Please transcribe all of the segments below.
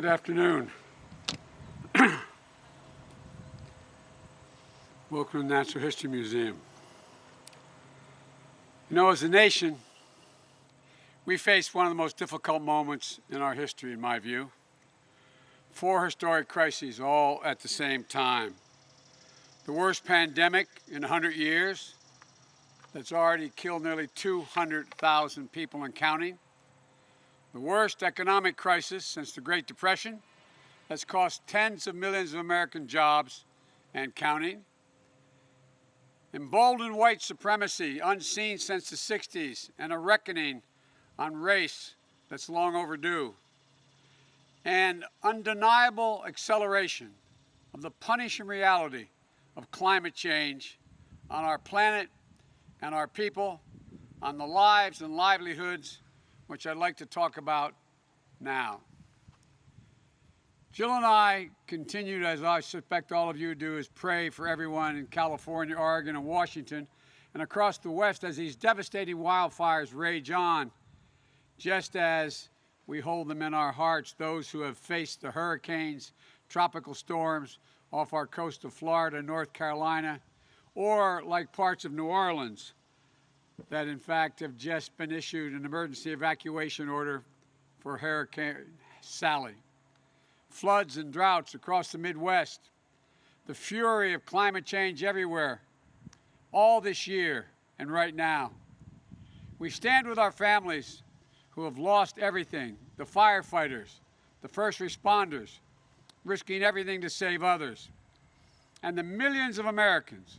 Good afternoon. Welcome to the Natural History Museum. You know, as a nation, we face one of the most difficult moments in our history, in my view. 4 historic crises all at the same time. The worst pandemic in 100 years that's already killed nearly 200,000 people and counting. The worst economic crisis since the Great Depression that's cost tens of millions of American jobs and counting. Emboldened white supremacy unseen since the 60s and a reckoning on race that's long overdue. And undeniable acceleration of the punishing reality of climate change on our planet and our people, on the lives and livelihoods, which I'd like to talk about now. Jill and I continue, as I suspect all of you do, is pray for everyone in California, Oregon, and Washington, and across the West as these devastating wildfires rage on, just as we hold them in our hearts, those who have faced the hurricanes, tropical storms off our coast of Florida and North Carolina, or like parts of New Orleans, that in fact have just been issued an emergency evacuation order for Hurricane Sally. Floods and droughts across the Midwest, the fury of climate change everywhere, all this year and right now. We stand with our families who have lost everything, the firefighters, the first responders, risking everything to save others, and the millions of Americans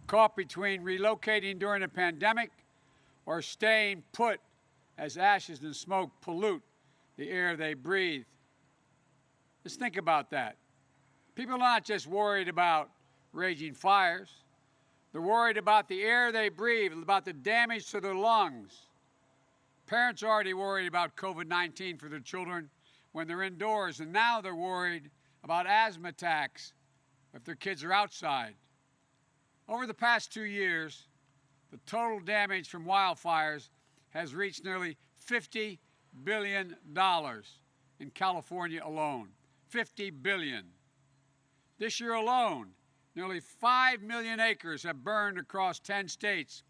caught between relocating during a pandemic or staying put as ashes and smoke pollute the air they breathe. Just think about that. People are not just worried about raging fires. They're worried about the air they breathe, about the damage to their lungs. Parents are already worried about COVID-19 for their children when they're indoors, and now they're worried about asthma attacks if their kids are outside. Over the past 2 years, the total damage from wildfires has reached nearly $50 billion in California alone. $50 billion. This year alone, nearly 5 million acres have burned across 10 states,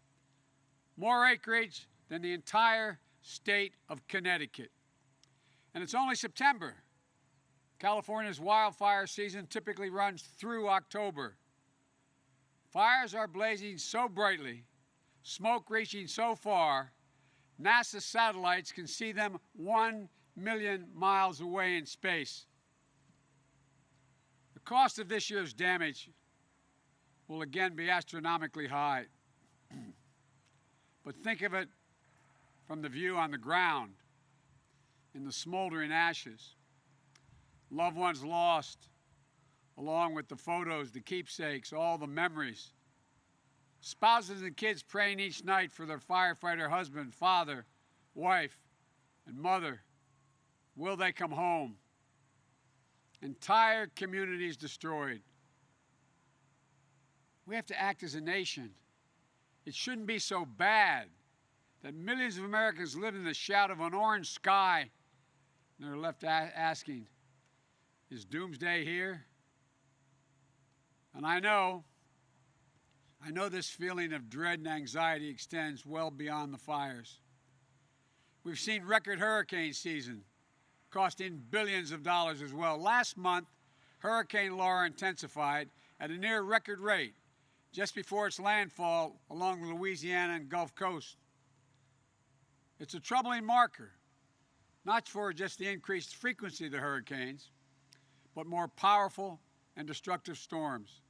more acreage than the entire state of Connecticut. And it's only September. California's wildfire season typically runs through October. Fires are blazing so brightly, smoke reaching so far, NASA satellites can see them 1 million miles away in space. The cost of this year's damage will again be astronomically high. But think of it from the view on the ground, in the smoldering ashes. Loved ones lost, along with the photos, the keepsakes, all the memories. Spouses and kids praying each night for their firefighter husband, father, wife, and mother. Will they come home? Entire communities destroyed. We have to act as a nation. It shouldn't be so bad that millions of Americans live in the shadow of an orange sky and they're left asking, is doomsday here? And I know this feeling of dread and anxiety extends well beyond the fires. We've seen record hurricane season, costing billions of dollars as well. Last month, Hurricane Laura intensified at a near record rate just before its landfall along the Louisiana and Gulf Coast. It's a troubling marker, not for just the increased frequency of the hurricanes, but more powerful and destructive storms.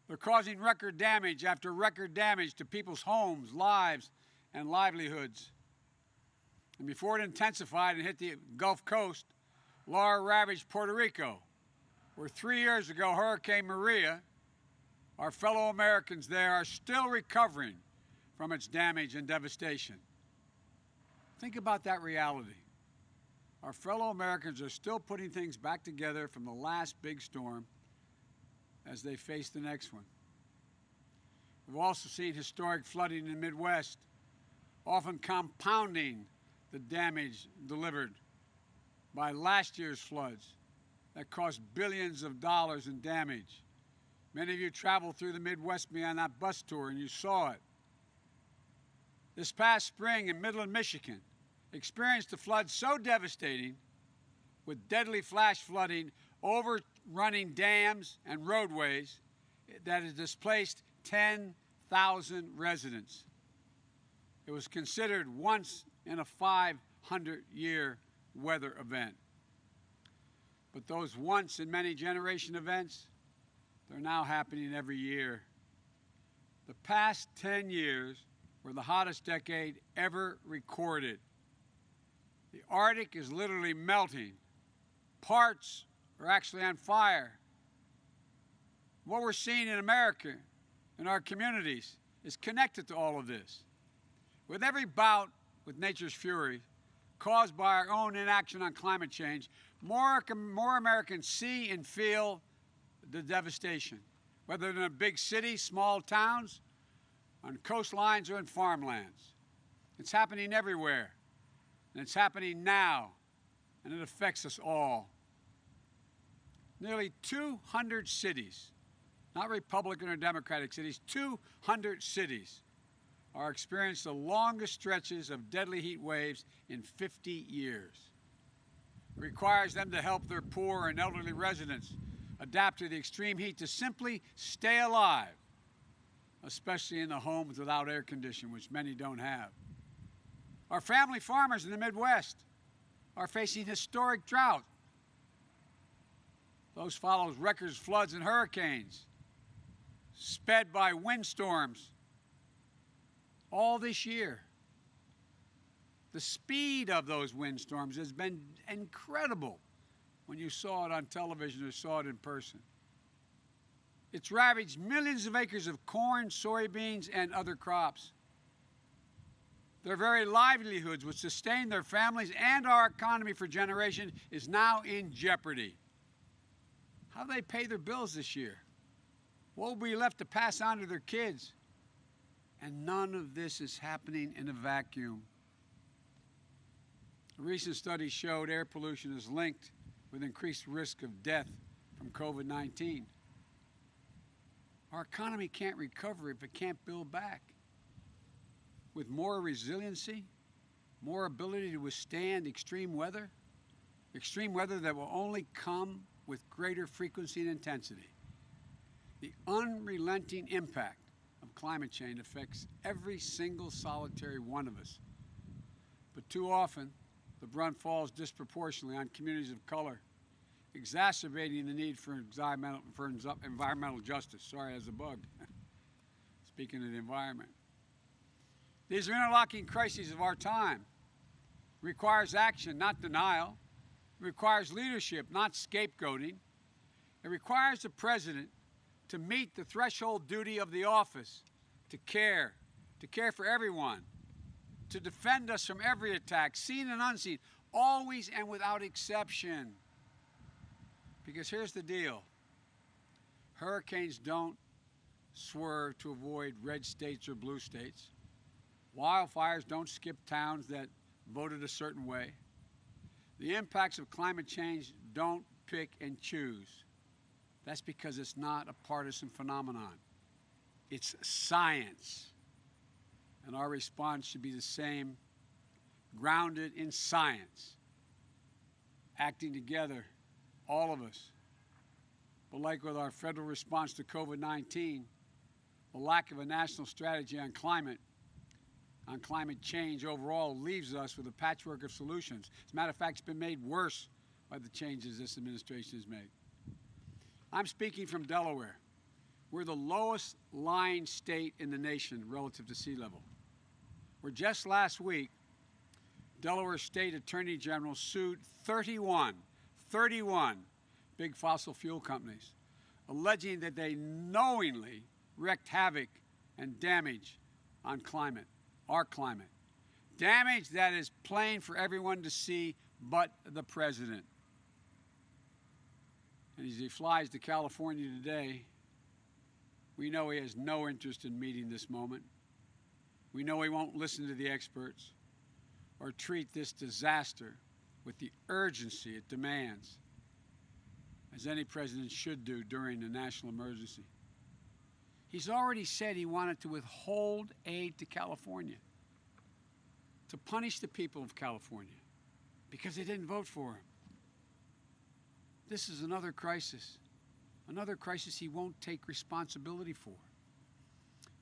They're causing record damage after record damage to people's homes, lives, and livelihoods. And before it intensified and hit the Gulf Coast, Laura ravaged Puerto Rico, where 3 years ago, Hurricane Maria, our fellow Americans there are still recovering from its damage and devastation. Think about that reality. Our fellow Americans are still putting things back together from the last big storm as they face the next one. We've also seen historic flooding in the Midwest, often compounding the damage delivered. by last year's floods that cost billions of dollars in damage. Many of you traveled through the Midwest me on that bus tour and you saw it. This past spring in Midland, Michigan, experienced a flood so devastating with deadly flash flooding, overrunning dams and roadways that it displaced 10,000 residents. It was considered once in a 500-year weather event. But those once in many generation events, they're now happening every year. The past 10 years were the hottest decade ever recorded. The Arctic is literally melting. Parts are actually on fire. What we're seeing in America, in our communities, is connected to all of this. With every bout with nature's fury caused by our own inaction on climate change, more Americans see and feel the devastation, whether in a big city, small towns, on coastlines, or in farmlands. It's happening everywhere, and it's happening now, and it affects us all. Nearly 200 cities, not Republican or Democratic cities, 200 cities are experiencing the longest stretches of deadly heat waves in 50 years. It requires them to help their poor and elderly residents adapt to the extreme heat to simply stay alive, especially in the homes without air conditioning, which many don't have. Our family farmers in the Midwest are facing historic drought. Those follows record floods and hurricanes, sped by windstorms all this year. The speed of those windstorms has been incredible when you saw it on television or saw it in person. It's ravaged millions of acres of corn, soybeans, and other crops. Their very livelihoods, which sustain their families and our economy for generations, is now in jeopardy. How do they pay their bills this year? What will be left to pass on to their kids? And none of this is happening in a vacuum. A recent study showed air pollution is linked with increased risk of death from COVID-19. Our economy can't recover if it can't build back. With more resiliency, more ability to withstand extreme weather that will only come with greater frequency and intensity. The unrelenting impact of climate change affects every single solitary one of us. But too often, the brunt falls disproportionately on communities of color, exacerbating the need for environmental justice. Sorry, as a bug. Speaking of the environment. These are interlocking crises of our time. It requires action, not denial. It requires leadership, not scapegoating. It requires the president to meet the threshold duty of the office, to care for everyone, to defend us from every attack, seen and unseen, always and without exception. Because here's the deal. Hurricanes don't swerve to avoid red states or blue states. Wildfires don't skip towns that voted a certain way. The impacts of climate change don't pick and choose. That's because it's not a partisan phenomenon. It's science. And our response should be the same, grounded in science, acting together, all of us. But like with our federal response to COVID-19, the lack of a national strategy on climate change overall leaves us with a patchwork of solutions. As a matter of fact, it's been made worse by the changes this administration has made. I'm speaking from Delaware. We're the lowest lying state in the nation relative to sea level. Where just last week, Delaware State Attorney General sued 31 big fossil fuel companies, alleging that they knowingly wreaked havoc and damage on climate, our climate. Damage that is plain for everyone to see but the president. And as he flies to California today, we know he has no interest in meeting this moment. We know he won't listen to the experts or treat this disaster with the urgency it demands, as any president should do during a national emergency. He's already said he wanted to withhold aid to California, to punish the people of California because they didn't vote for him. This is another crisis he won't take responsibility for.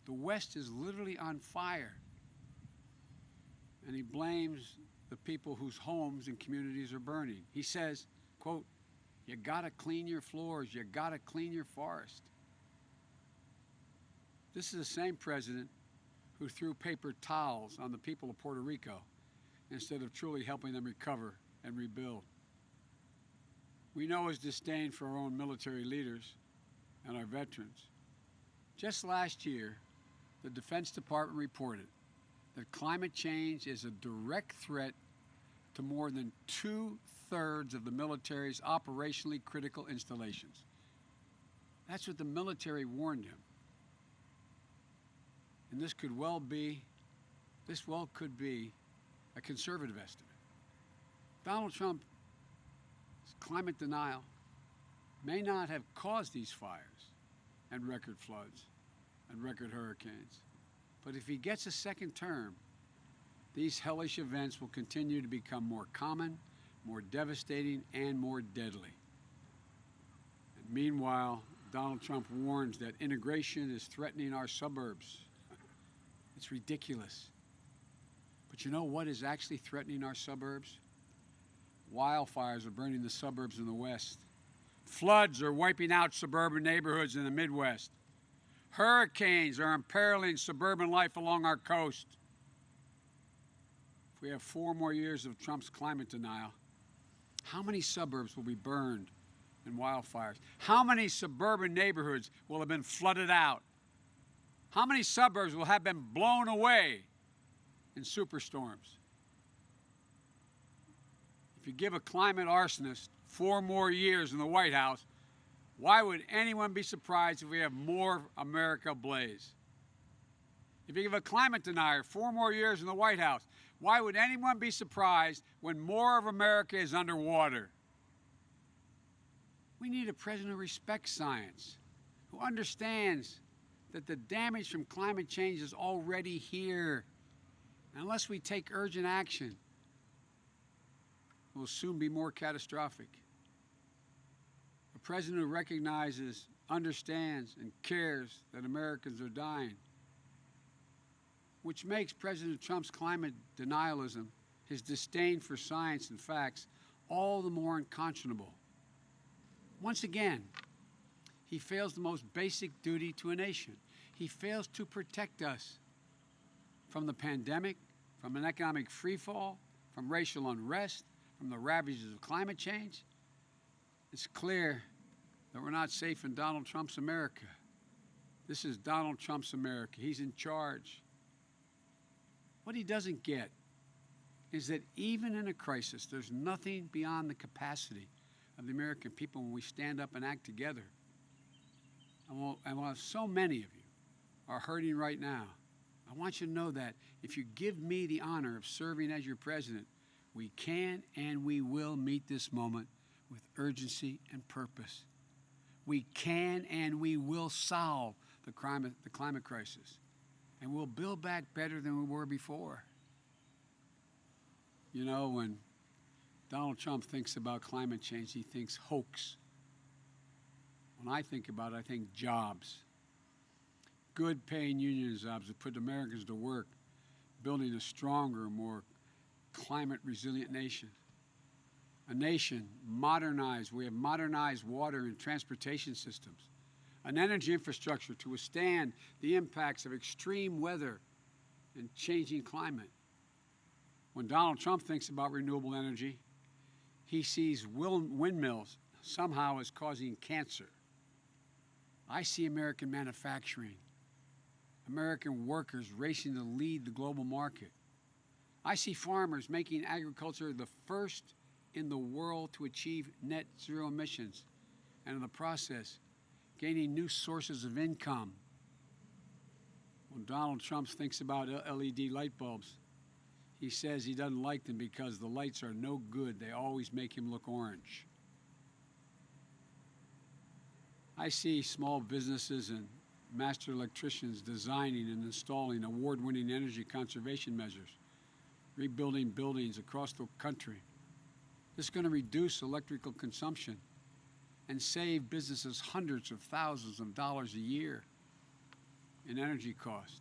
The West is literally on fire, and he blames the people whose homes and communities are burning. He says, quote, "You gotta clean your floors, you gotta clean your forest." This is the same president who threw paper towels on the people of Puerto Rico instead of truly helping them recover and rebuild. We know his disdain for our own military leaders and our veterans. Just last year, the Defense Department reported that climate change is a direct threat to more than 2/3 of the military's operationally critical installations. That's what the military warned him. And this could well could be a conservative estimate. Donald Trump's climate denial may not have caused these fires and record floods and record hurricanes, but if he gets a second term, these hellish events will continue to become more common, more devastating, and more deadly. And meanwhile, Donald Trump warns that integration is threatening our suburbs. It's ridiculous. But you know what is actually threatening our suburbs? Wildfires are burning the suburbs in the West. Floods are wiping out suburban neighborhoods in the Midwest. Hurricanes are imperiling suburban life along our coast. If we have 4 more years of Trump's climate denial, how many suburbs will be burned in wildfires? How many suburban neighborhoods will have been flooded out? How many suburbs will have been blown away in superstorms? If you give a climate arsonist 4 more years in the White House, why would anyone be surprised if we have more America ablaze? If you give a climate denier 4 more years in the White House, why would anyone be surprised when more of America is underwater? We need a president who respects science, who understands that the damage from climate change is already here. Unless we take urgent action, it will soon be more catastrophic. A president who recognizes, understands, and cares that Americans are dying, which makes President Trump's climate denialism, his disdain for science and facts, all the more unconscionable. Once again, he fails the most basic duty to a nation. He fails to protect us from the pandemic, from an economic freefall, from racial unrest, from the ravages of climate change. It's clear that we're not safe in Donald Trump's America. This is Donald Trump's America. He's in charge. What he doesn't get is that even in a crisis, there's nothing beyond the capacity of the American people when we stand up and act together. And while so many of you are hurting right now, I want you to know that if you give me the honor of serving as your president, we can and we will meet this moment with urgency and purpose. We can and we will solve the climate crisis, and we'll build back better than we were before. You know, when Donald Trump thinks about climate change, he thinks hoax. When I think about it, I think jobs. Good paying union jobs that put Americans to work, building a stronger, more climate resilient nation. A nation modernized. We have modernized water and transportation systems. An energy infrastructure to withstand the impacts of extreme weather and changing climate. When Donald Trump thinks about renewable energy, he sees windmills somehow as causing cancer. I see American manufacturing, American workers racing to lead the global market. I see farmers making agriculture the first in the world to achieve net zero emissions, and in the process, gaining new sources of income. When Donald Trump thinks about LED light bulbs, He says he doesn't like them because the lights are no good. They always make him look orange. I see small businesses and master electricians designing and installing award-winning energy conservation measures, rebuilding buildings across the country. This is going to reduce electrical consumption and save businesses hundreds of thousands of dollars a year in energy cost.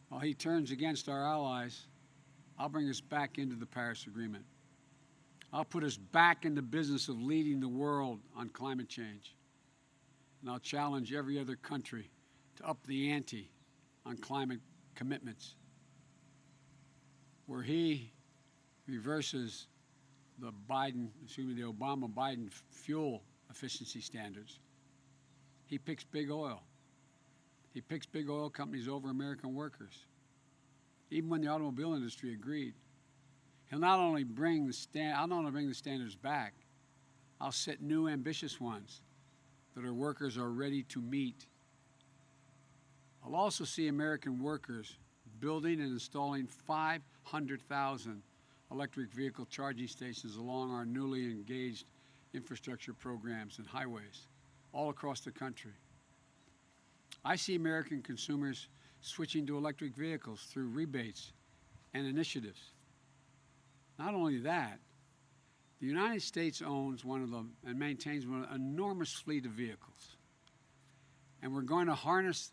While he turns against our allies, I'll bring us back into the Paris Agreement. I'll put us back in the business of leading the world on climate change. And I'll challenge every other country to up the ante on climate commitments. Where he reverses the Obama-Biden fuel efficiency standards, he picks big oil. He picks big oil companies over American workers, even when the automobile industry agreed. He'll not only bring the standards back, I'll set new ambitious ones that our workers are ready to meet. I'll also see American workers building and installing 500,000 electric vehicle charging stations along our newly engaged infrastructure programs and highways all across the country. I see American consumers switching to electric vehicles through rebates and initiatives. Not only that, the United States owns one of them and maintains an enormous fleet of vehicles. And we're going to harness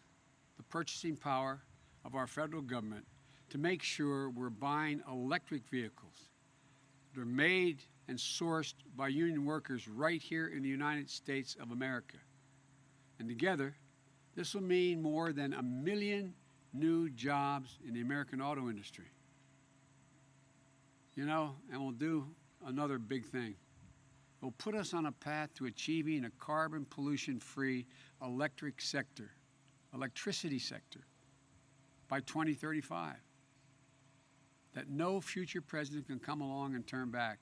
the purchasing power of our federal government to make sure we're buying electric vehicles that are made and sourced by union workers right here in the United States of America. And together, this will mean more than 1 million new jobs in the American auto industry. You know, and we'll do another big thing. It'll put us on a path to achieving a carbon pollution-free electricity sector by 2035 that no future president can come along and turn back.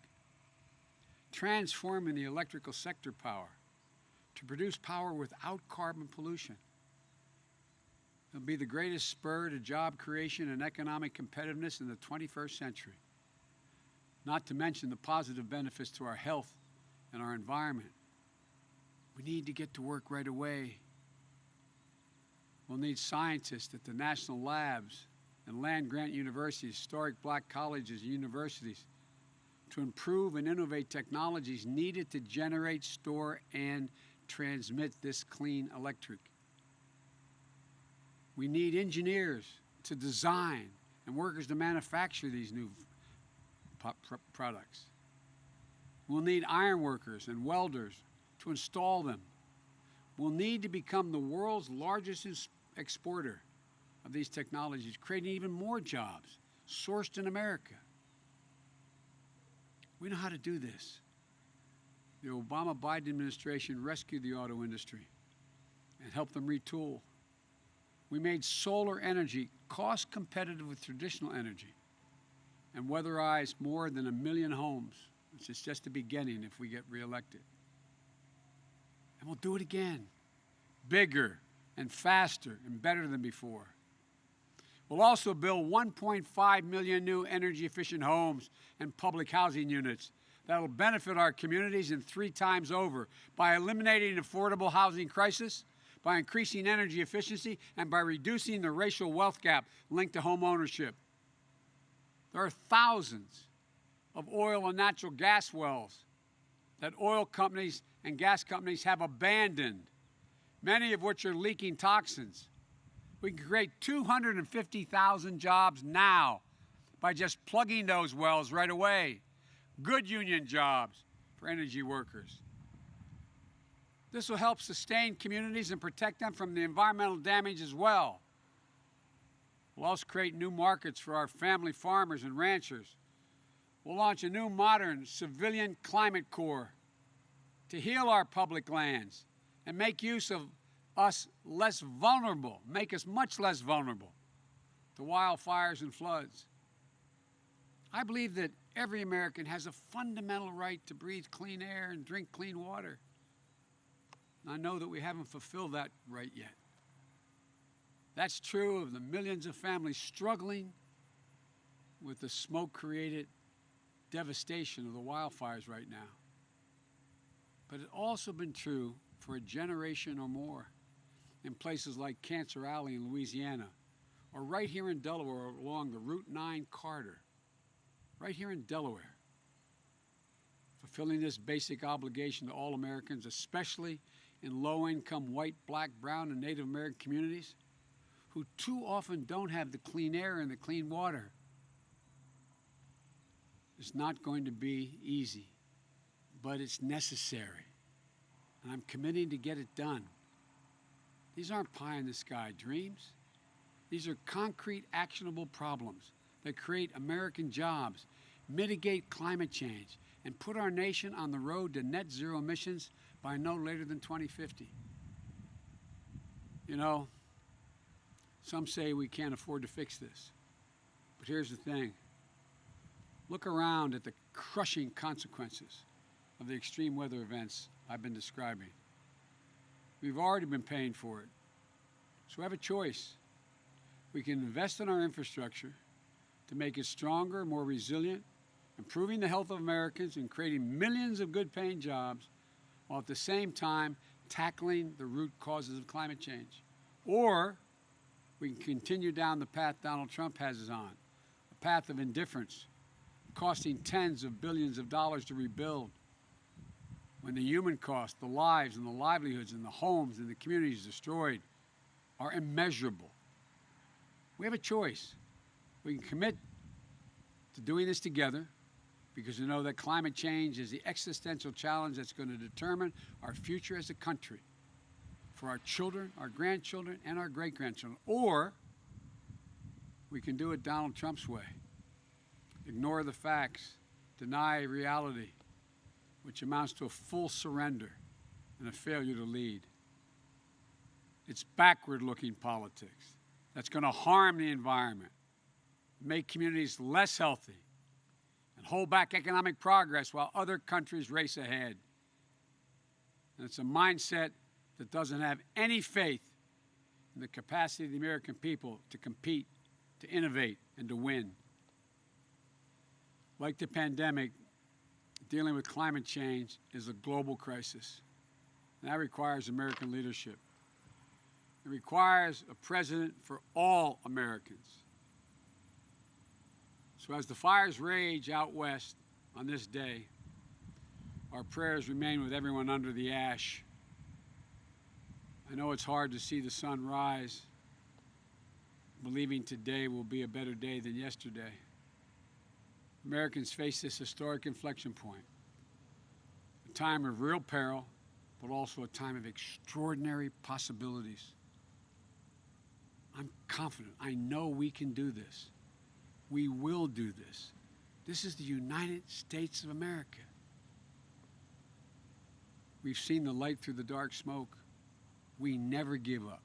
Transforming the electrical sector power to produce power without carbon pollution. It'll be the greatest spur to job creation and economic competitiveness in the 21st century. Not to mention the positive benefits to our health and our environment. We need to get to work right away. We'll need scientists at the national labs and land-grant universities, historic black colleges and universities, to improve and innovate technologies needed to generate, store, and transmit this clean electric. We need engineers to design and workers to manufacture these new products. We'll need iron workers and welders to install them. We'll need to become the world's largest exporter of these technologies, creating even more jobs sourced in America. We know how to do this. The Obama-Biden administration rescued the auto industry and helped them retool. We made solar energy cost competitive with traditional energy and weatherized more than 1 million homes, which is just the beginning if we get reelected. And we'll do it again, bigger and faster and better than before. We'll also build 1.5 million new energy-efficient homes and public housing units that will benefit our communities and 3 times over by eliminating the affordable housing crisis, by increasing energy efficiency, and by reducing the racial wealth gap linked to home ownership. There are thousands of oil and natural gas wells that oil companies and gas companies have abandoned, many of which are leaking toxins. We can create 250,000 jobs now by just plugging those wells right away. Good union jobs for energy workers. This will help sustain communities and protect them from the environmental damage as well. We'll also create new markets for our family farmers and ranchers. We'll launch a new modern civilian climate corps to heal our public lands and make use of us less vulnerable, make us much less vulnerable to wildfires and floods. I believe that every American has a fundamental right to breathe clean air and drink clean water. And I know that we haven't fulfilled that right yet. That's true of the millions of families struggling with the smoke-created devastation of the wildfires right now. But it's also been true for a generation or more in places like Cancer Alley in Louisiana, or right here in Delaware along the Route 9 corridor, right here in Delaware. Fulfilling this basic obligation to all Americans, especially in low-income white, black, brown, and Native American communities who too often don't have the clean air and the clean water. It's not going to be easy, but it's necessary. And I'm committing to get it done. These aren't pie-in-the-sky dreams. These are concrete, actionable problems that create American jobs, mitigate climate change, and put our nation on the road to net zero emissions by no later than 2050. You know, some say we can't afford to fix this. But here's the thing. Look around at the crushing consequences of the extreme weather events I've been describing. We've already been paying for it. So we have a choice. We can invest in our infrastructure to make it stronger, more resilient, improving the health of Americans and creating millions of good-paying jobs, while at the same time tackling the root causes of climate change. Or we can continue down the path Donald Trump has us on, a path of indifference, costing tens of billions of dollars to rebuild, when the human cost, the lives and the livelihoods and the homes and the communities destroyed are immeasurable. We have a choice. We can commit to doing this together because we know that climate change is the existential challenge that's going to determine our future as a country for our children, our grandchildren, and our great-grandchildren. Or we can do it Donald Trump's way. Ignore the facts, deny reality, which amounts to a full surrender and a failure to lead. It's backward-looking politics that's going to harm the environment, make communities less healthy, and hold back economic progress while other countries race ahead. And it's a mindset that doesn't have any faith in the capacity of the American people to compete, to innovate, and to win. Like the pandemic, dealing with climate change is a global crisis. And that requires American leadership. It requires a president for all Americans. So as the fires rage out west on this day, our prayers remain with everyone under the ash. I know it's hard to see the sun rise, believing today will be a better day than yesterday. Americans face this historic inflection point, a time of real peril, but also a time of extraordinary possibilities. I'm confident. I know we can do this. We will do this. This is the United States of America. We've seen the light through the dark smoke. We never give up.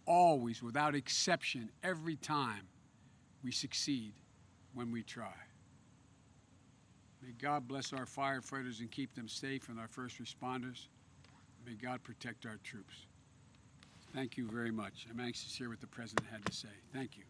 Always, without exception, every time we succeed when we try. May God bless our firefighters and keep them safe, and our first responders. May God protect our troops. Thank you very much. I'm anxious to hear what the President had to say. Thank you.